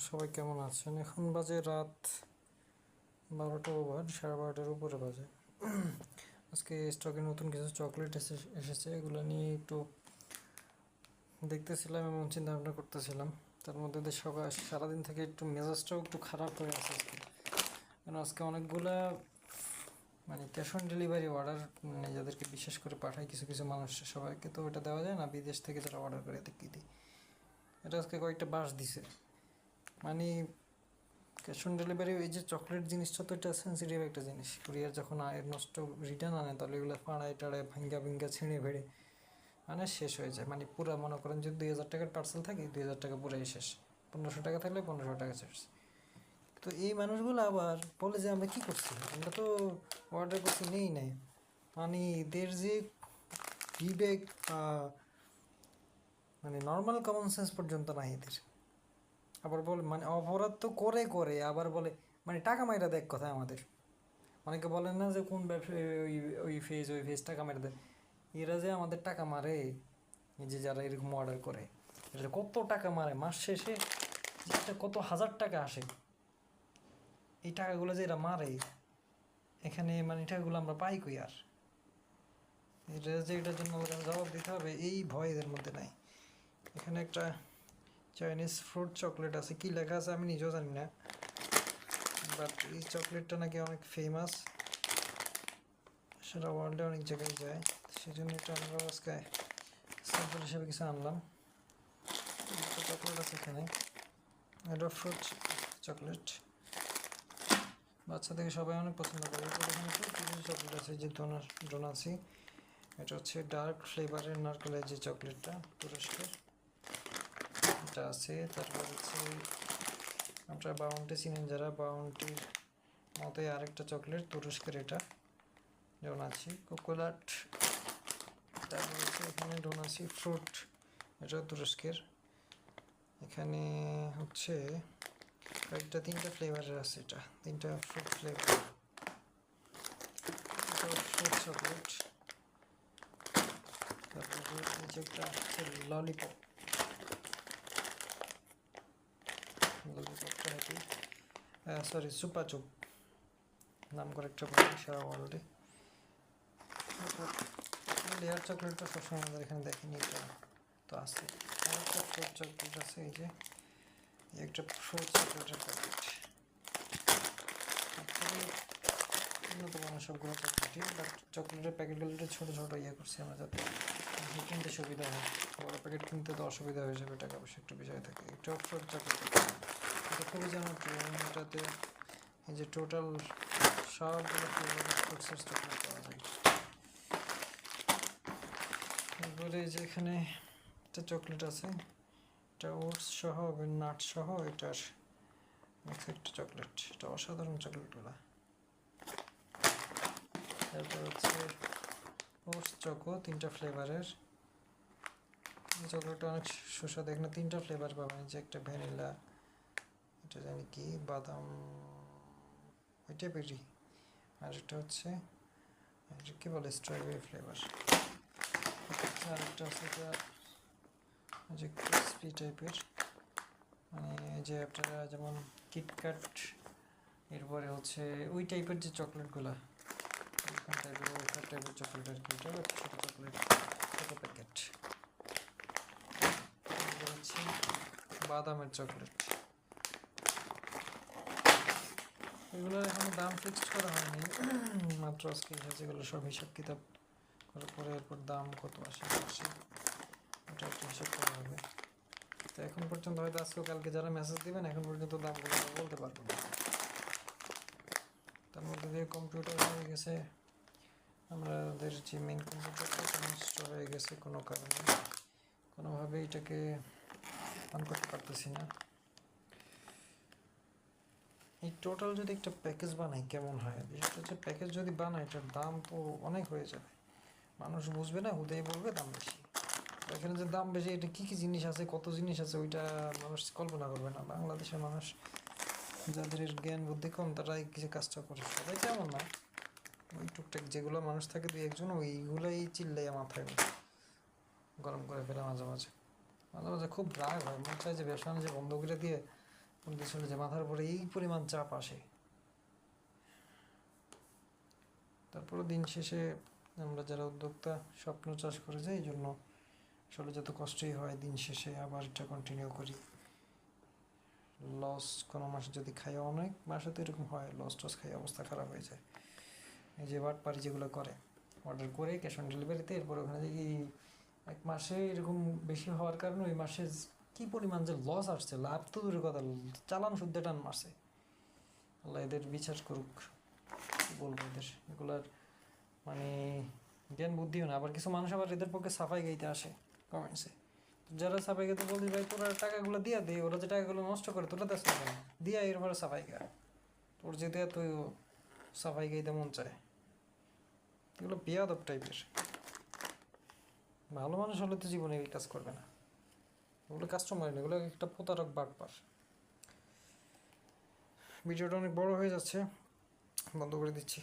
সবাই কেমন আছেন? এখন বাজে রাত 12টা ওভার, 12:30টার উপরে বাজে। আজকে স্টকে নতুন কিছু চকলেট এসেছে, এগুলো নিয়ে একটু দেখতেছিলাম এবং চিন্তা ভাবনা করতেছিলাম। তার মধ্যে দিয়ে সারাদিন থেকে একটু মেজাজটাও একটু খারাপ হয়ে আছে আজকে, কারণ আজকে অনেকগুলা ক্যাশ অন ডেলিভারি অর্ডার, যাদেরকে বিশেষ করে পাঠায় কিছু কিছু মানুষ, সবাইকে তো ওটা দেওয়া যায় না, বিদেশ থেকে যারা অর্ডার করে এদেরকে দিই। এটা আজকে কয়েকটা বাস দিছে। ক্যাশ অন ডেলিভারি, এই যে চকলেট জিনিসটা তো এটা সেন্সিটিভ একটা জিনিস। কুরিয়ার যখন আয়ের নষ্ট রিটার্ন আনে, তাহলে এগুলো ফাড়ায় টাড়ায় ভাঙ্গা ছিঁড়ে ভেড়ে শেষ হয়ে যায়। পুরো মনে করেন যে 2,000 টাকার পার্সেল থাকে, 2,000 টাকা পুরাই শেষ। 1,500 টাকা থাকলে 1,500 টাকা শেষ। তো এই মানুষগুলো আবার বলে যে আমরা কি করছি, আমরা তো অর্ডার করছি, নেই নাই। এদের যে বিবেক, নর্মাল কমন সেন্স পর্যন্ত নাই এদের। আবার বলে অপরাধ তো করে করে আবার বলে টাকা মাইরা দেখ কথায় আমাদের। অনেকে বলেন না যে কোন ব্যবসায়ী ওই ফেজ টাকা মেরে দেয়। এরা যে আমাদের টাকা মারে, এই যে যারা এরকম অর্ডার করে, এটা কত টাকা মারে মাস শেষে, কত হাজার টাকা আসে। এই টাকাগুলো যে এরা মারে এখানে, টাকাগুলো আমরা পাই কই? আর এটা যে এটার জন্য জবাব দিতে হবে, এই ভয় এদের মধ্যে নাই। এখানে একটা চাইনিজ ফ্রুট চকলেট আছে, কি লেখা আছে আমি নিজেও জানি না, বাট এই চকলেটটা নাকি অনেক ফেমাস, সেটা ওয়ার্ল্ডে অনেক জায়গায় যায়। সেই জন্য এটা আমরা আজকে স্যাম্পল হিসেবে কিছু আনলাম। একটা চকলেট আছে এখানে, এটা ফ্রুট চকলেট, বাচ্চা থেকে সবাই অনেক পছন্দ করে। এখানে কিছু চকলেট আছে, যে ডোনাসি, এটা হচ্ছে ডার্ক ফ্লেভারের নারকেলের যে চকলেটটা, তুরস্কের এটা আছে। তারপর হচ্ছে আপনারা বাউন্টি চিনেন যারা, বাউন্টির মতোই আরেকটা চকলেট তুরস্কের, এটা ডোনাসি কোকোলাট। তারপর হচ্ছে এখানে ডোনাসি ফ্রুট, এটা তুরস্কের। এখানে হচ্ছে কয়েকটা 3টা ফ্লেভারের আছে, এটা 3টা ফ্রুট ফ্লেভার, ফ্রুট চকলেট। তারপরে একটা ললিপপ, ললিপপটা নাকি সরি সুপাচুপ নাম করে একটা সারা ওয়ার্ল্ডে। লেয়ার চকলেটটা সবসময় আমাদের এখানে দেখেনি, এটা তো আছে। আরেকটা ফ্রুট চকলেট আছে, এই যে একটা ফ্রুট চকলেটের প্যাকেট। উন্নত মানের সবগুলো চকলেটই, বাট চকলেটের প্যাকেটগুলো ছোটো ছোটো করছি আমরা, যাতে কিনতে সুবিধা হয়। বড় প্যাকেট কিনতে তো অসুবিধা হয়ে যাবে, টাকা পয়সা একটা বিষয় থাকে। একটা ফ্রুট চকলেট, এটা খুবই জনপ্রিয়। এটাতে এই যে টোটাল সবগুলো ফ্রুটসের চকলেট পাওয়া যায়। তারপরে যে এখানে একটা চকলেট আছে, এটা ওটস সহ নাট সহ, এটার একটা চকলেট, এটা অসাধারণ চকলেটগুলো। তারপর হচ্ছে ওটস চকো, 3টা ফ্লেভারের। এই চকলেটটা অনেক সুস্বাদু, এখানে 3টা ফ্লেভার পাবেন, যে একটা ভ্যানিলা, এটা জানি কি বাদাম, ওই টাইপেরই, আর এটা হচ্ছে কি বলে স্ট্রবেরি ফ্লেভার। আর একটা আছে এটা যে ক্রিসপি টাইপের, যে আপনারা যেমন কিটক্যাট, এরপরে হচ্ছে ওই টাইপের যে চকলেটগুলা, টাইপের চকলেট আর কি, এটা ছোটো চকলেট, ছোটো প্যাকেট। হচ্ছে বাদামের চকলেট, এগুলোর এখনো দাম ফিক্সড করা হয়নি, মাত্র আজকে যেগুলো সব হিসাব কিতাব করার পরে এরপর দাম কত আসে ওটা একটু হিসাব করা হবে। তো এখন পর্যন্ত হয়তো আজকে কালকে যারা মেসেজ দেবেন, এখন পর্যন্ত দামগুলো বলতে পারবো না। তার মধ্যে দিয়ে কম্পিউটার হয়ে গেছে, আমাদের যে মেন কম্পিউটারটা নষ্ট হয়ে গেছে কোনো কারণে, কোনোভাবে এটাকে অন করতে পারতেছি না। এই টোটাল যদি একটা প্যাকেজ বানাই কেমন হয়? বিষয়টা হচ্ছে, প্যাকেজ যদি বানাই এটার দাম তো অনেক হয়ে যাবে, মানুষ বুঝবে না, হুদেই বলবে দাম বেশি। এখানে যে দাম বেশি, এটা কী কী জিনিস আছে, কত জিনিস আছে, ওইটা মানুষ কল্পনা করবে না। বাংলাদেশের মানুষ যাদের জ্ঞান বুদ্ধি কম, তারাই কিছু কাজটা করে, সবাই তেমন না, ওই টুকটাক যেগুলো মানুষ থাকে 2-1জন, ওইগুলোই চিল্লাইয়া মাথায় গরম করে ফেলে। মাঝে মাঝে খুব রাগ হয়, মনে চায় যে ব্যবসা বাণিজ্য বন্ধ করে দিয়ে বলতে চলে যে মাথার উপরে এই পরিমাণ চাপ আসে। তারপরে দিন শেষে আমরা যারা উদ্যোক্তা স্বপ্ন চাষ করে যাই, এই জন্য আসলে যত কষ্টই হয় দিন শেষে আবার এটা কন্টিনিউ করি। লস কোনো মাসে যদি খাই, অনেক মাসে তো এরকম হয়, লস টস খাই অবস্থা খারাপ হয়ে যায়। এই যে বাটপারি যেগুলো করে, অর্ডার করে ক্যাশ অন ডেলিভারিতে, এরপর ওখানে দেখি এক মাসে এরকম বেশি হওয়ার কারণে ওই মাসে কী পরিমাণ যে লস আসছে, লাভ তো দূরের কথা, চালান শুদ্ধ টান মারছে। আল্লাহ এদের বিচার করুক, কী বলবো এদের এগুলার মানে জ্ঞান বুদ্ধিও না। আবার কিছু মানুষ আবার এদের পক্ষে সাফাই গাইতে আসে কমেন্টসে। যারা সাফাই গাইতে বলছি ভাই তোরা টাকাগুলো দিয়া দে, ওরা যে টাকাগুলো নষ্ট করে তোরা দেশ না দিয়া এরপরে সাফাই গা, তোর যেতে এত সাফাই গাইতে মন চায়। এগুলো বেয়াদব টাইপের। ভালো মানুষ হলে তো জীবনে এই কাজ করবে না, ওগুলো কাস্টমার না, এগুলো একটা প্রতারক বাটপার। ভিডিওটা অনেক বড় হয়ে যাচ্ছে, বন্ধ করে দিচ্ছি।